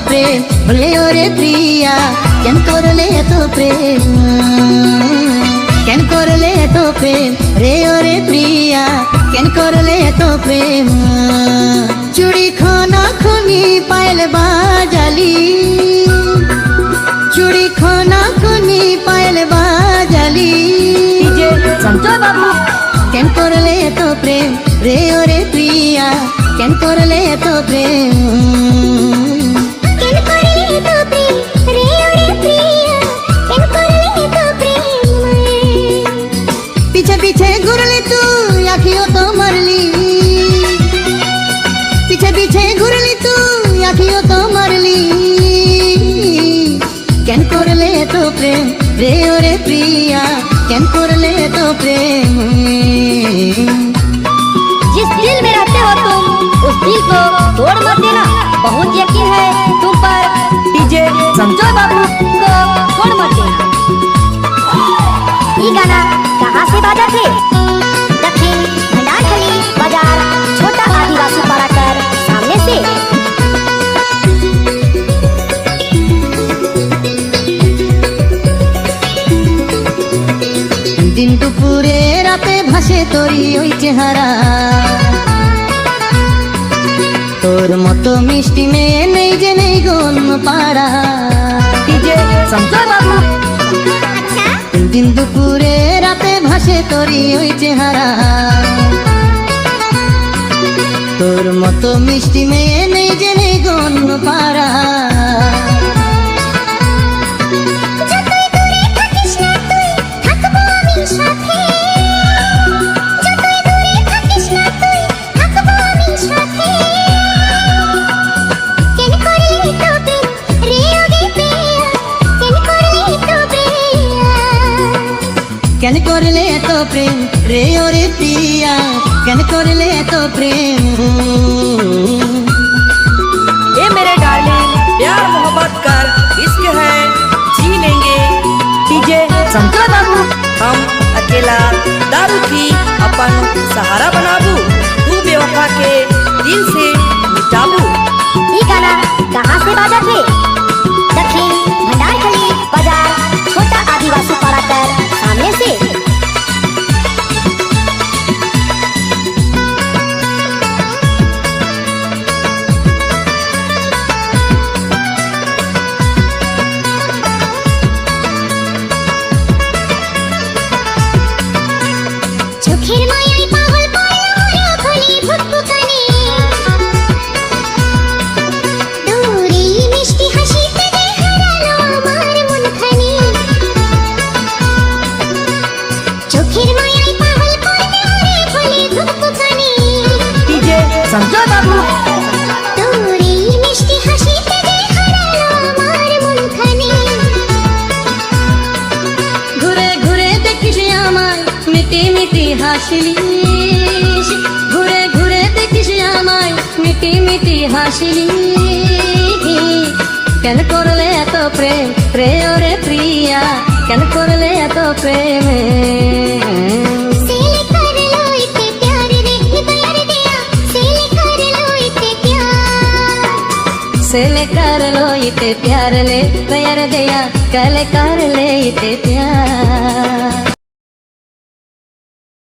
প্রেম রে ওরে প্রিয়া কেন করলে এত প্রেম কেন করলে এত প্রেম রে ওরে প্রিয়া কেন করলে এত প্রেম চুড়ি খানা খুনি পায়েল বাজালি চুড়ি খানা খুনি পায়েল বাজালি ডিজে সঞ্জয় বাবু কেন করলে এত প্রেম রে ওরে প্রিয়া কেন করলে এত প্রেম কেন করলে এত প্রেম রে ওরে প্রিয়া কেন করলে এত প্রেম পিছে পিছে ঘুরলি তুই আখিও তো মারলি পিছে পিছে ঘুরলি তুই আখিও তো মারলি কেন করলে এত প্রেম রে ওরে প্রিয়া কেন করলে এত প্রেম जिस दिल में रहते हो तुम उस दिल को तोड़ मत देना बहुत यकीन है तुम पर डीजे संजय बाबू को छोड़ मत देना ये गाना कहाँ से बाजा थे दक्षिण भंडारखली बाजार छोटा आदिवासी पाराकर सामने से दिन दुपुरे राते भाসে তোরি ওই চেহারা তোর মতো মিষ্টি মেয়ে নেই যে নেই গন পাড়া डीजे संजय बाबू দিন দুপুরে রাতে ভাসে তোরি ওই চেহারা তোর মতো মিষ্টি মেয়ে নেই যে নেই গন পাড়া যতই দূরে থাকিস না তুই থাকবো আমি সাথে যতই দূরে থাকিস না তুই থাকবো আমি সাথে কেন করলে এত প্রেম রে ওরে প্রিয়া কেন করলে এত প্রেম কেন করলে এত প্রেম রে ওরে প্রিয়া কেন করলে এত প্রেম ये मेरे डार्लिंग प्यार मोहब्बत कर इश्क है जी लेंगे डीजे संजय बाबू हम अकेला दारू की अपन सहारा बनाबू तू बेवफा के दिल से मिटाबू ये गाना कहाँ से बाजा थे दक्षिण भंडारखली बाजार छोटा आदिवासी पाराकर सामने से চোখের মায়ায় পাগল পড়লো খলি ভুকভুকানি দূরে মিষ্টি হাসিতে যে হারালো আমার মনখানি চোখের মায়ায় পাগল পড়লো খলি ভুকভুকানি डीजे संजय बाबू দূরে মিষ্টি হাসিতে যে হারালো আমার মনখানি ঘুরে ঘুরে দেখিস আমায় মিটি মিটি হাসিলিস ঘুরে ঘুরে দেখিস আমায় মিটি মিটি হাসিলিস কেন করলে এত প্রেম রে ওরে প্রিয়া কেন করলে এত প্রেম सेले कर लो इतने प्यार रे प्यार दिया सेले कर लो इतने प्यार सेले कर लो इते प्यार ले प्यार दिया कल कर ले इते प्यार